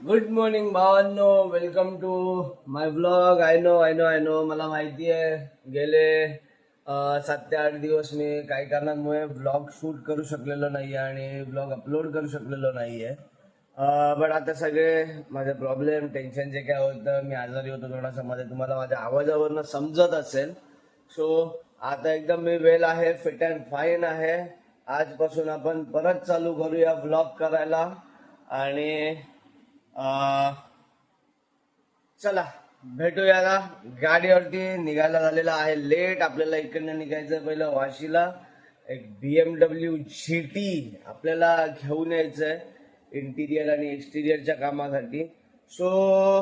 Good morning भावांनो, welcome to my vlog. I know मला माहिती आहे गेले 7 ते 8 दिवस मी काही कारणांमुळे व्लॉग शूट करू शकलेलो नाही आणि व्लॉग अपलोड करू शकलेलो नाही आहे. बट आता सगळे माझे प्रॉब्लेम टेन्शन जे काय होतं, मी आजारी होतो थोडासा, मध्ये तुम्हाला माझ्या आवाजावरनं समजत असेल. सो आता एकदम मी वेल आहे, फिट अँड फाईन आहे. आजपासून आपण परत चालू करूया व्लॉग करायला आणि चला भेटूया ना. गाडीवरती निघायला झालेला आहे लेट. आपल्याला इकडनं निघायचं पहिलं वाशीला. एक BMW GT आपल्याला घेऊन यायचंय इंटिरियर आणि एक्सटिरियरच्या कामासाठी. सो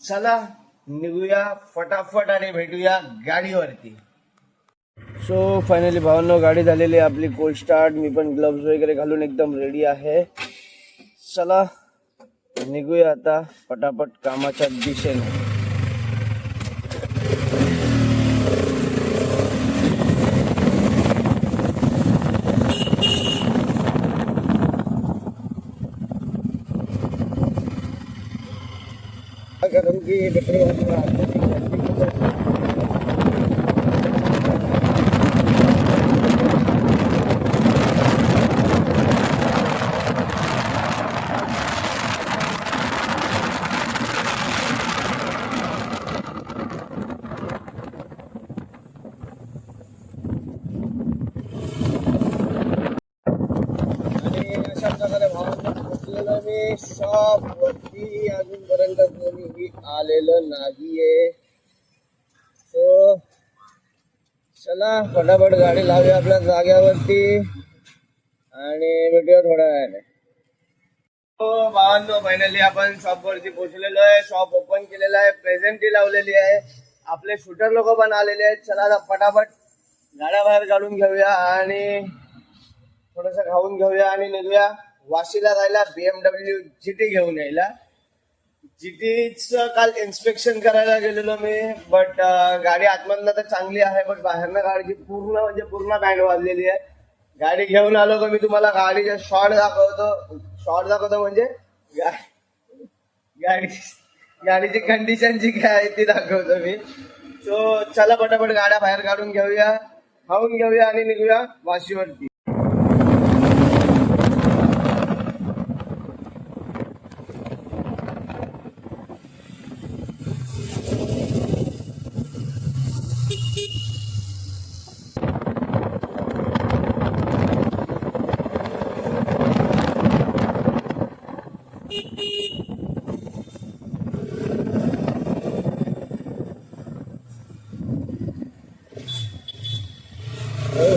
चला निघूया फटाफट आणि भेटूया गाडीवरती. सो फायनली भावांनो, गाडी झालेली आहे आपली कोल्ड स्टार्ट. मी पण ग्लव्स वगैरे घालून एकदम रेडी आहे. चला निघूया आता पटापट कामाच्या दिशेने. कारण की पेट्रोल मी शॉप वरती अजूनपर्यंत कोणीही आलेलं नाहीये. सो चला फटाफट गाडी लावूया आपल्या जाग्यावरती आणि भेटूया थोड्या वेळाने. हो भावांनो, फायनली आपण शॉप वरती पोहोचलेलो आहे. शॉप ओपन केलेलं आहे, प्रेझेंटी लावलेली आहे, आपले शूटर लोक पण आलेले आहेत. चला आता फटाफट गाड्या बाहेर काढून घेऊया आणि थोडस खाऊन घेऊया आणि निघूया वाशीला जायला. BMW GT घेऊन यायला. GTच काल इन्स्पेक्शन करायला गेलेलो मी, बट गाडी आतमधनं तर चांगली आहे, बट बाहेरनं गाडीची पूर्ण बँड वाजलेली आहे. गाडी घेऊन आलो का मी तुम्हाला गाडीचा शॉर्ट दाखवतो म्हणजे गाडीची कंडिशन जी काय आहे ती दाखवतो मी. सो चला पटापट गाड्या बाहेर काढून घेऊया, खाऊन घेऊया आणि निघूया वाशीवरती.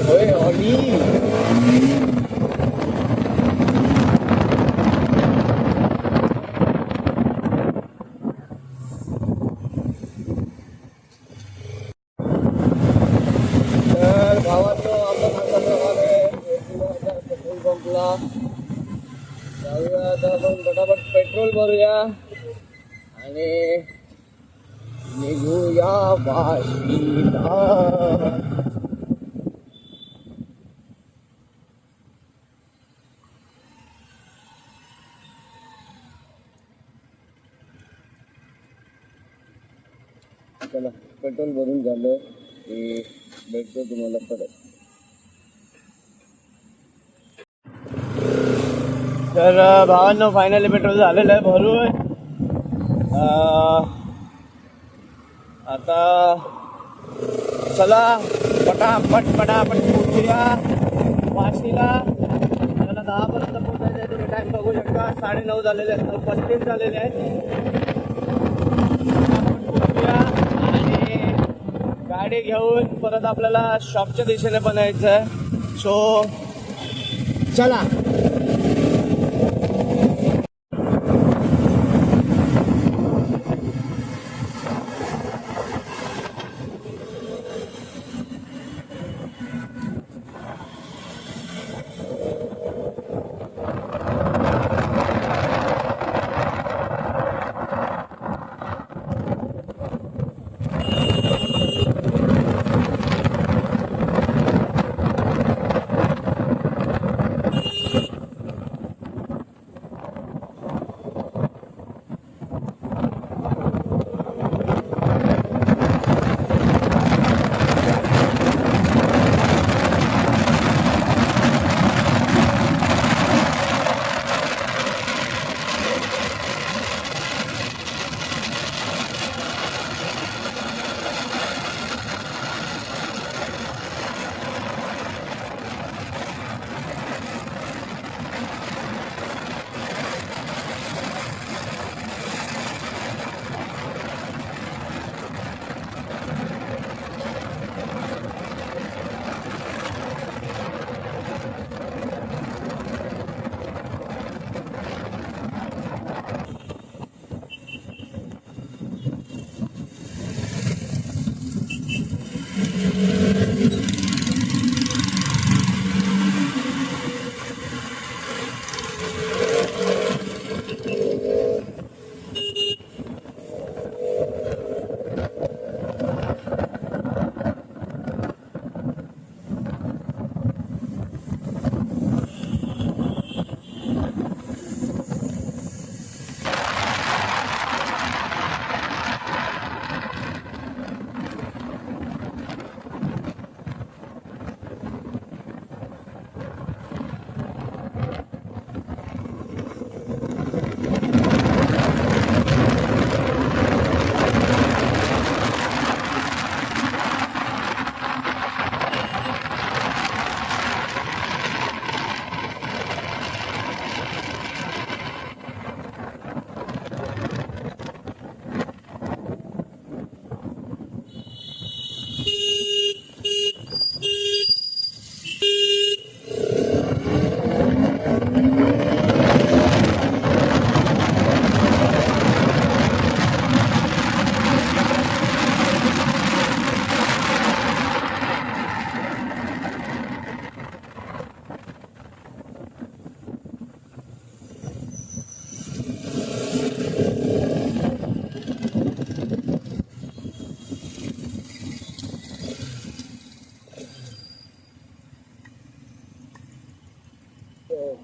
होय ऑली तर भावांनो, आपण आता पेट्रोल पंपला जाऊया. आता आपण फटाफट पेट्रोल भरूया आणि निघूया वाशीला. चला पेट्रोल भरून झालं की भेटतो तुम्हाला परत. तर भावांनो, फायनली पेट्रोल झालेलं आहे भरून. आता चला पटापट पोहोचूया वाशीला. मला 10 पर्यंत पोहोचायचं आहे. तुम्ही टाइम बघू शकता, 9:30 झालेले आहेत, 9:35 झालेले आहेत. गाडी घेऊन परत आपल्याला शॉपच्या दिशेने पण यायचं आहे. सो चला.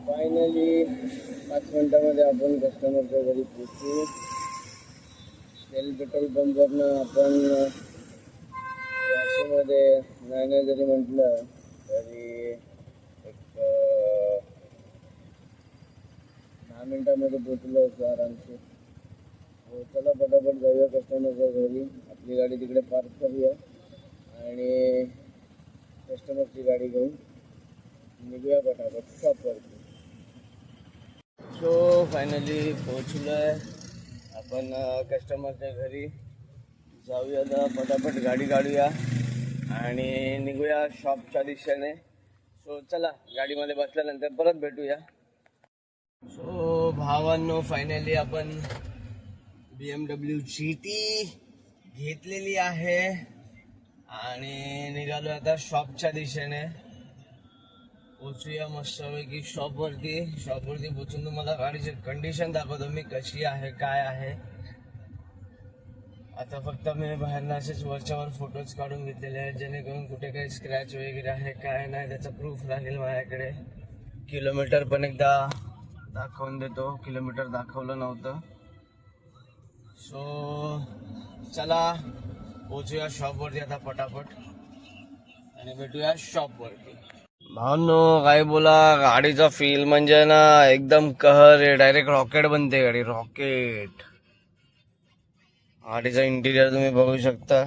फायनली 5 मिनिटामध्ये आपण कस्टमरच्या घरी पोहोचू. शेल पेट्रोल पंपवरनं आपण वाशीमध्ये नाही जरी म्हटलं तरी एक 10 मिनिटामध्ये पोचलो असतो आरामशी. हो चला पटापट जाऊया कस्टमरच्या घरी. आपली गाडी तिकडे पार्क करूया आणि कस्टमरची गाडी घेऊन निघूया पटापट शॉपवरती. सो फायनली पोचलो आहे आपण कस्टमरच्या घरी. जाऊया आता पटापट गाडी काढूया आणि निघूया शॉपच्या दिशेने. सो चला गाडीमध्ये बसल्यानंतर परत भेटूया. सो भावांनो फायनली आपण BMW GT घेतलेली आहे आणि निघालो आता शॉपच्या दिशेने. पोचूया मस्तपैकी शॉपवरती पोचून तुम्हाला गाडीची कंडिशन दाखवतो मी कशी आहे काय आहे. आता फक्त मी बाहेरनं असेच वरच्यावर फोटोज काढून घेतलेले आहेत जेणेकरून कुठे काही स्क्रॅच वगैरे आहे काय नाही त्याचा प्रूफ राहील माझ्याकडे. किलोमीटर पण एकदा दाखवून देतो. किलोमीटर दाखवलं नव्हतं. सो चला पोचूया शॉपवरती आता पटापट आणि भेटूया शॉपवरती. भावनो काय बोला गाडीचा फील म्हणजे ना एकदम कहर आहे. डायरेक्ट रॉकेट बनते गाडी रॉकेट. गाडीचा इंटिरियर तुम्ही बघू शकता.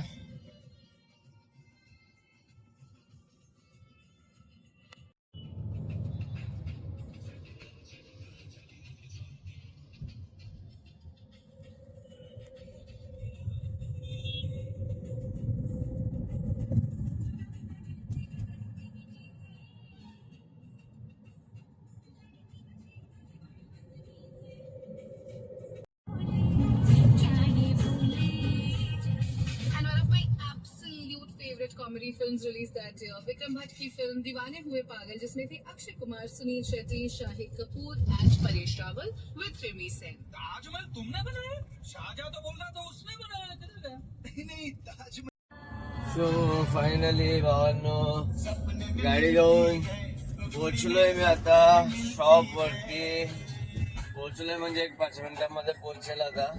Comedy films release that year. Vikram Bhatt की फिल्म दीवाने हुए पागल जिसमें थे अक्षय कुमार, सुनील शेट्टी, शाहिद कपूर एंड परेश रावल विद रिमी सेन. ताजमहल तुमने बनाया? शाहजहां तो बोल रहा था उसने बनाया. नहीं ताजमहल. सो फायनली भावांनो गाडी घेऊन पोचलोय मी आता शॉपवरती. पोचलोय म्हणजे एक 5 मिनिटांमध्ये पोहोचेल आता.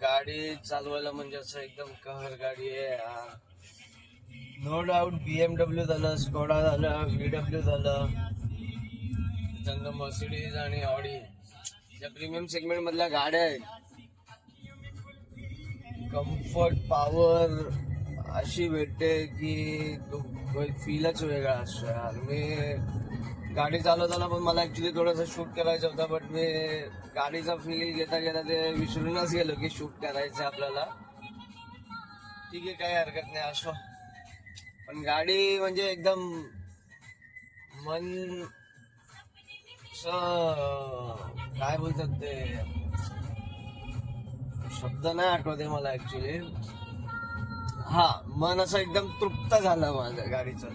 गाडी चालवायला म्हणजे असं एकदम कहर गाडी आहे. नो डाऊट BMW झालं, स्कोडा झालं, VW झालं, त्याच्यानंतर मर्सिडीज आणि ऑडी या प्रीमियम सेगमेंट मधल्या गाड्या आहेत. कम्फर्ट पॉवर अशी भेटते की तो फीलच वेगळा असतो यार. मी गाडी चालवताना पण मला ऍक्च्युली थोडंसं शूट करायचं होतं बट मी गाडीचा फील घेता घेता ते विसरूनच गेलो की शूट करायचं आपल्याला. ठीक आहे काही हरकत नाही असो. पण गाडी म्हणजे एकदम मन काय बोलतात ते शब्द नाही आठवते मला ऍक्च्युली. हा मन असं एकदम तृप्त झालं माझं गाडीचं.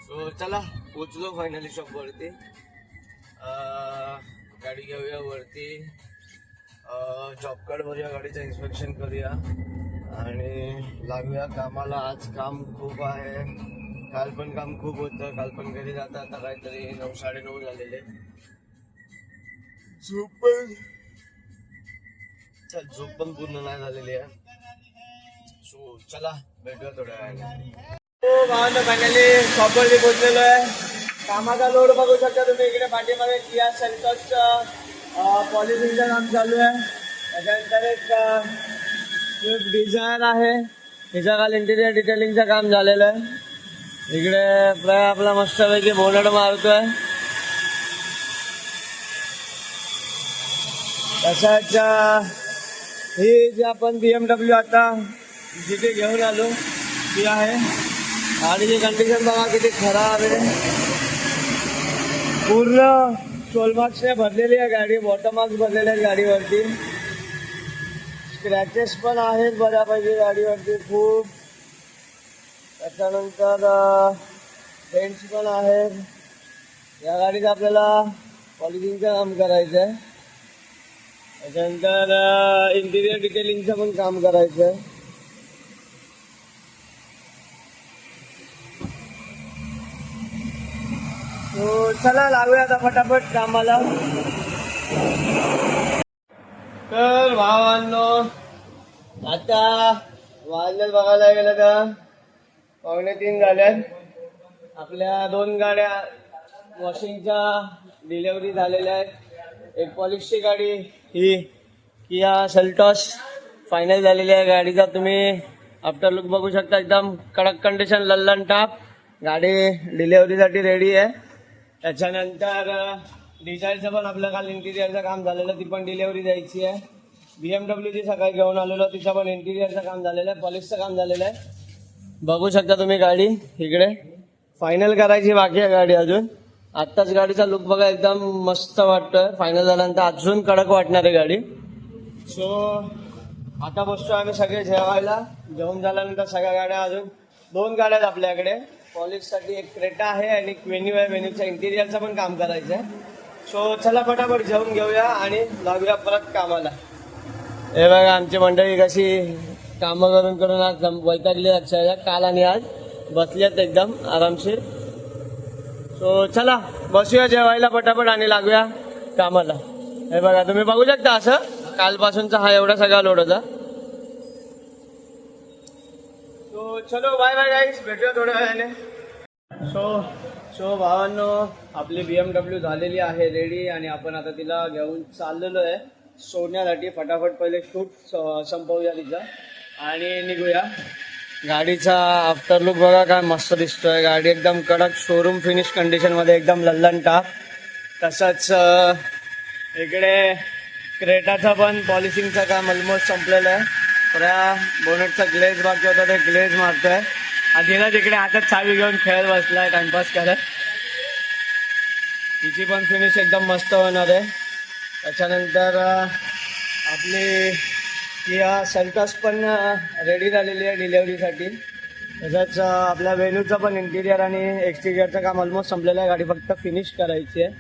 सो चला पोचलो फायनली शॉपवरती. गाडी घेऊया वरती. जॉब कार्ड भरूया, गाडीचं इन्स्पेक्शन करूया आणि लागूया कामाला. आज काम खूप आहे. काल पण काम खूप होतं. काल पण घरी जाता आता काहीतरी 9 साडेनऊ झालेले. झोप पण पूर्ण नाही झालेली आहे. सो चला भेटूया थोड्या वेळाने. फायनली शॉपवरती पोहोचलेलो आहे. कामाचा लोड बघू शकता तुम्ही इकडे पाठीमागे किया सेल्टॉसचं पॉलिशिंगचं काम चालू आहे. त्याच्यानंतर एक स्विफ्ट डिझायर आहे. त्याच्या काल इंटिरियर डिटेलिंगचं काम झालेलं आहे. इकडे आपला मस्तपैकी बोनट मारतोय. तसाच ही जी आपण BMW आता जिथे घेऊन आलो ती आहे. गाडीची कंडिशन बघा किती खराब आहे. पूर्ण सोलमार्क्सने भरलेली आहे गाडी. वॉटर मार्क्स भरलेले आहेत गाडीवरती. स्क्रॅचेस पण आहेत बऱ्यापैकी गाडीवरती खूप. त्याच्यानंतर डेंट्स पण आहेत. या गाडीत आपल्याला पॉलिशिंगचं काम करायचं आहे. त्याच्यानंतर इंटिरियर डिटेलिंगचं पण काम करायचं आहे. तो चला लागूया आता फटाफट कामाला. तर भावांनो आता वाजल्यात बघायला गेलं तर 2:45 झाल्यात. आपल्या 2 गाड्या वॉशिंगच्या डिलेवरी झालेल्या आहेत. एक पॉलिशची गाडी ही किया सेल्टॉस फायनल झालेली आहे. गाडीचा तुम्ही आफ्टर लुक बघू शकता. एकदम कडक कंडिशन, लल्लन टाप. गाडी डिलेवरीसाठी रेडी आहे. त्याच्यानंतर डिझायरचं पण आपलं काल इंटिरियरचं काम झालेलं, ती पण डिलेवरी द्यायची आहे. BMW ची सकाळी घेऊन आलेलो, तिचं पण इंटिरियरचं काम झालेलं आहे, पॉलिशचं काम झालेलं आहे. बघू शकता तुम्ही गाडी इकडे. फायनल करायची बाकी आहे गाडी अजून. आत्ताच गाडीचा लुक बघा, एकदम मस्त वाटतोय. फायनल झाल्यानंतर अजून कडक वाटणार आहे गाडी. सो आता बसतो आम्ही सगळे जेवायला. जेवण झाल्यानंतर सगळ्या गाड्या, अजून 2 गाड्या आहेत आपल्याकडे पॉलिशसाठी. एक क्रेटा आहे आणि एक वेन्यू आहे. वेन्यूच्या इंटिरियरचं पण काम करायचं आहे. सो चला फटाफट जेवून घेऊया आणि लागूया परत कामाला. हे बघा आमची मंडळी कशी कामं करून करून आज वैतागली अक्षरशः. काल आणि आज बसली आहेत एकदम आरामशीर. सो चला बसूया जेवायला फटाफट आणि लागूया कामाला. हे बघा तुम्ही बघू शकता, असं कालपासूनचा हा एवढा सगळा लोड होता. सो चलो बाय बाय गाईस, भेटूया थोड्या वेळाने. सो भावांनो आपली BMW झालेली आहे रेडी आणि आपण आता तिला घेऊन चाललेलो आहे सोडण्यासाठी. फटाफट पहिले शूट संपवूया तिचा आणि निघूया. गाडीचा आफ्टर लुक बघा काय मस्त दिसतोय. गाडी एकदम कडक शोरूम फिनिश कंडिशनमध्ये, एकदम लल्लन टाप. तसंच इकडे क्रेटाचं पण पॉलिशिंगचं काम ऑलमोस्ट संपलेलं आहे. त्या बोनेटचा ग्लेज बाकी होता, ते ग्लेज मारतोय. धीरज इकडे हातात चावी घेऊन खेळत बसलाय टाइमपास करत. तिची पण फिनिश एकदम मस्त होणार आहे. त्याच्यानंतर आपली किया सेल्टॉस पण रेडी झालेली आहे डिलेवरीसाठी. तसंच आपल्या वेन्यूचं पण इंटिरियर आणि एक्सटिरियरचं काम ऑलमोस्ट संपलेलं आहे. गाडी फक्त फिनिश करायची आहे.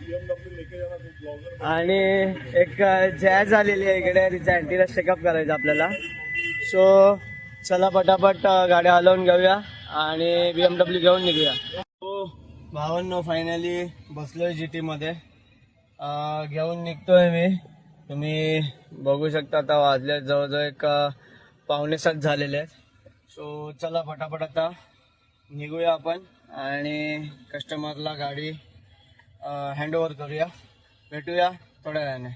आणि एक जॅज आलेली आहे इकडे, तिचा अँटिरियर चेकअप करायचा आपल्याला. सो चला पटापट गाड्या हलवून घेऊया आणि BMW घेऊन निघूया. हो भावांनो फायनली बसलोय GT मध्ये. घेऊन निघतोय मी. तुम्ही बघू शकता आता वाजले जवळजवळ एक 6:45 झालेले आहेत. सो चला पटापट आता निघूया आपण आणि कस्टमरला गाडी हँडओव्हर करूया. भेटूया थोड्या वेळाने.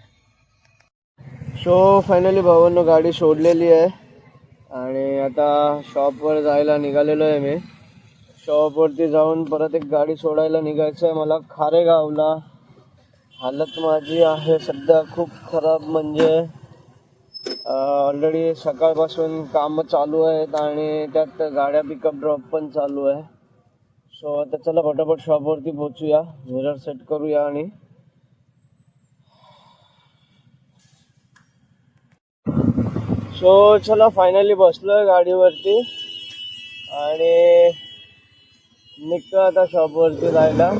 सो फायनली भावांनो गाडी सोडलेली आहे आणि आता शॉपवर जायला निघालेलो आहे मी. शॉपवरती जाऊन परत एक गाडी सोडायला निघायचं आहे मला खारेगावला. हालत माझी आहे सध्या खूप खराब, म्हणजे ऑलरेडी सकाळपासून कामं चालू आहेत आणि त्यात गाड्या पिकअप ड्रॉप पण चालू आहे. सो आता चला फटाफट शॉपवरती पोहोचूया, मिरर सेट करूया आणि सो चला फायनली बसलोय गाडीवरती आणि निघतो आता शॉपवरती जायला.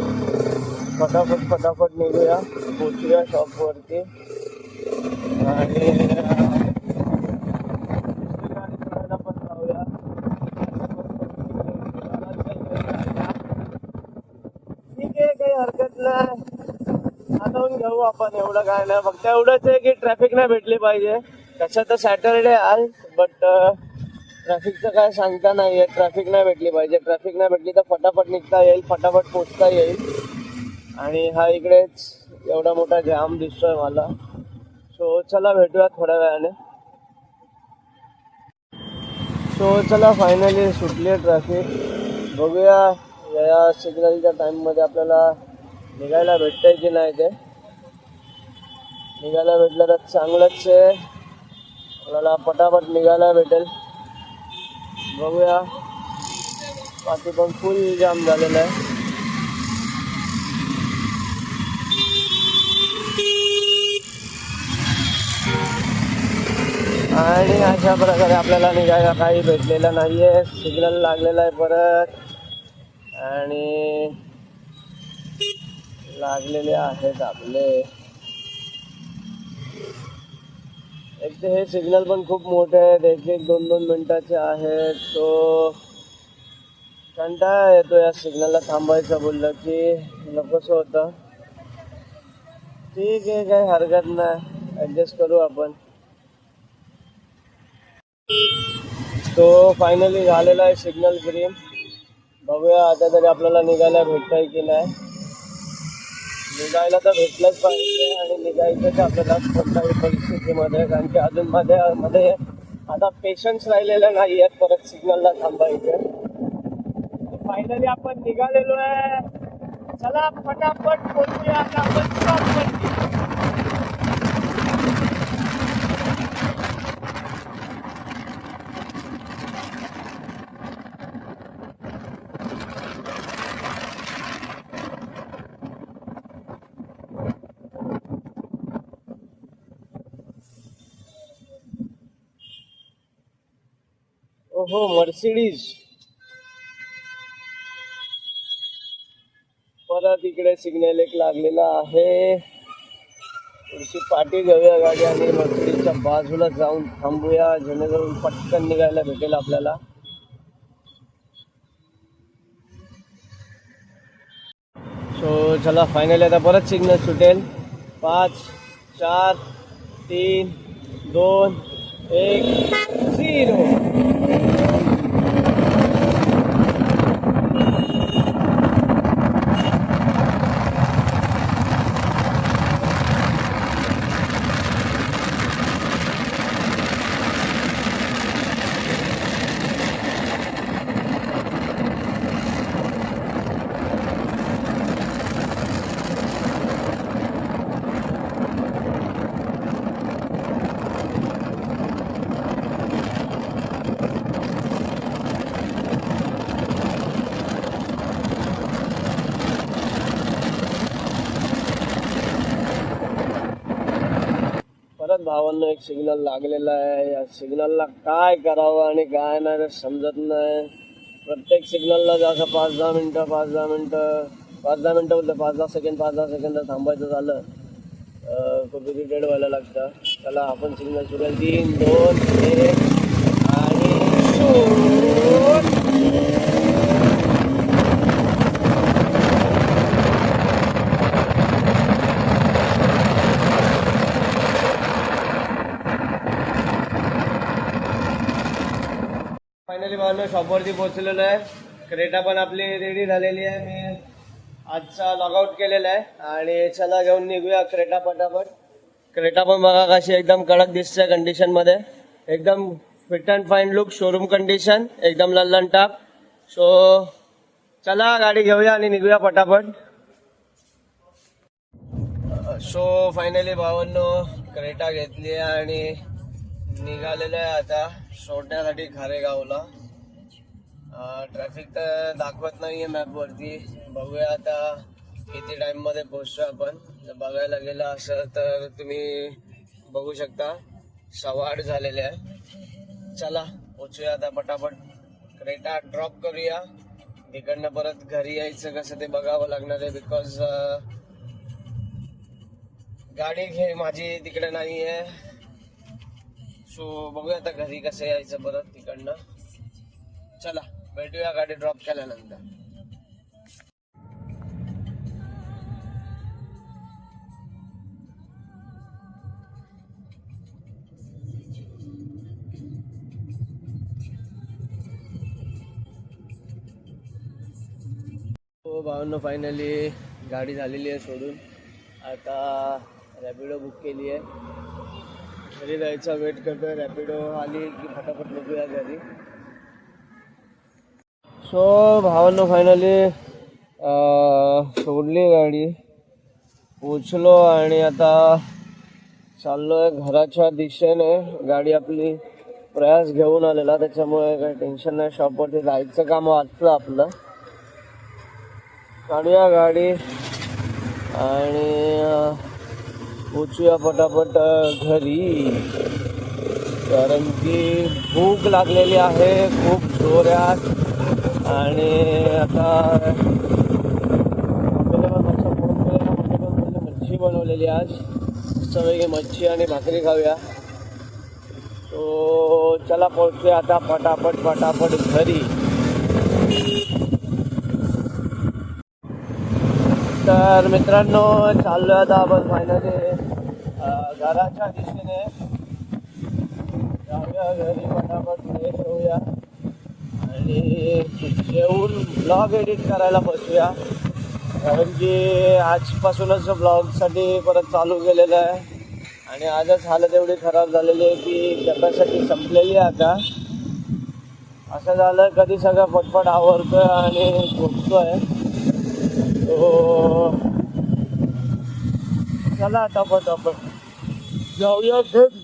फटाफट निघूया, पोचूया शॉपवरती आणि पण जाऊया. ठीक आहे, काही हरकत नाही, हलवून घेऊ आपण. एवढं काय नाही, फक्त एवढंच आहे की ट्रॅफिक नाही भेटली पाहिजे. तसं तर सॅटरडे आहे बट ट्रॅफिकचं काय सांगता नाही आहे. ट्रॅफिक नाही भेटली पाहिजे. ट्रॅफिक नाही भेटली तर फटाफट निघता येईल, फटाफट पोचता येईल. आणि हा इकडेच एवढा मोठा जाम दिसतोय मला. सो चला भेटूया थोड्या वेळाने. सो चला फायनली सुटली ट्रॅफिक. बघूया या सिग्नलच्या टाईममध्ये आपल्याला निघायला भेटतंय की नाही. ते निघायला भेटलं तर चांगलंच आहे, आपल्याला पटापट निघायला भेटेल. बघूया, बाकी पण फुल जाम झालेलं आहे. आणि अशा प्रकारे आपल्याला निघायला काही भेटलेलं नाहीये. सिग्नल लागलेला आहे परत आणि लागलेले आहेत आपले. एक तर हे सिग्नल पण खूप मोठे आहेत, 1-1, 2-2 मिनिटाचे आहेत. सो कंटाळा येतो या सिग्नलला थांबायचं बोललं की नकोसं होतं. ठीक आहे, काही हरकत नाही, ॲडजस्ट करू आपण. तो फायनली झालेला आहे सिग्नल ग्रीन. बघूया आता तरी आपल्याला निघायला भेटतंय की नाही. निघायला तर भेटलंच पाहिजे आणि निघायचं आपल्याला कोणत्याही परिस्थितीमध्ये, कारण की अजून मध्ये आता पेशन्स राहिलेले नाही आहेत परत सिग्नलला थांबायचे. फायनली आपण निघालेलो आहे. चला पटापट पोहोचूया आता आपण स्टॉपवरती. ओहो, मर्सिडीज. परत इकडे सिग्नल एक लागलेला आहे. थोडीशी पाठी घेऊया गाडी आणि मर्सिडीजच्या बाजूला जाऊन थांबूया, जेणेकरून पटकन निघायला भेटेल आपल्याला. सो चला, फायनली आता परत सिग्नल सुटेल. 5 4 3 2 1 0. परत भावांना एक सिग्नल लागलेला आहे. या सिग्नलला काय करावं आणि काय नाही ते समजत नाही. प्रत्येक सिग्नलला जसं 5-10 मिनटं 5-10 मिनटं 5-10 मिनटं बोलतं, 5-10 सेकंड 5-10 सेकंद थांबायचं झालं खूप इरिटेट व्हायला लागतं. चला आपण सिग्नल सुटेल. 3 2 1 आणि शूट. फायनली भावना शॉपवरती पोहोचलेलो आहे. क्रेटा पण आपली रेडी झालेली आहे. मी आजचा लॉगआउट केलेला आहे आणि चला घेऊन निघूया क्रेटा पटापट. क्रेटा पण बघा कशी एकदम कडक दिसते कंडिशनमध्ये, एकदम fit and fine look, showroom condition, एकदम लल्लन टाप. सो चला गाडी घेऊया आणि निघूया पटापट. सो फायनली भावांनो क्रेटा घेतली आहे आणि निघालेलं आहे आता सोडण्यासाठी खारेगावला. ट्रॅफिक तर दाखवत नाहीये मॅपवरती. बघूया आता किती टाइममध्ये पोहोचतो आपण. जर बघायला गेलं असं तर तुम्ही बघू शकता 8:15 झालेले आहे. चला पोहोचूया आता पटापट. क्रेटा ड्रॉप करूया. तिकडनं परत घरी यायचं कसं ते बघावं लागणार आहे, बिकॉज गाडी माझी तिकडे नाही आहे. सो बघूया आता घरी कसं यायचं परत तिकडनं. चला भेटूया गाडी ड्रॉप केल्यानंतर. हो भावांनो, फायनली गाडी झालेली आहे सोडून. आता रॅपिडो बुक केली आहे. घरी जायचा वेट करतोय. रॅपिडो आली की फटाफट निघूया घरी. सो भावांनो फायनली सोडली गाडी, पोचलो आणि आता चाललोय घराच्या दिशेने. गाडी आपली प्रयास घेऊन आलेला, त्याच्यामुळे काही टेन्शन नाही. शॉपवरती जायचं काम वाचलं आपलं. काढूया गाडी आणि पोचूया पटापट घरी, कारण की भूक लागलेली आहे खूप जोरात. आणि आता मच्छी बनवलेली आज, सगळी मच्छी आणि भाकरी खाऊया. तो चला पोहोचूया आता पटापट घरी. तर मित्रांनो चाललोय आता आपण फायनली घराच्या दिशेने जाऊया घरी पटापट फ्रेश होऊया आणि जेवून ब्लॉग एडिट करायला बसूया कारण की आजपासूनच ब्लॉगसाठी परत चालू केलेलं आहे आणि आजच हालत एवढी खराब झालेली आहे की कॅपॅसिटी संपलेली आहे आता. असं झालं कधी सगळं पटपट आवरतोय आणि झोपतोय. तो चला आता पटापट जाऊया घरी.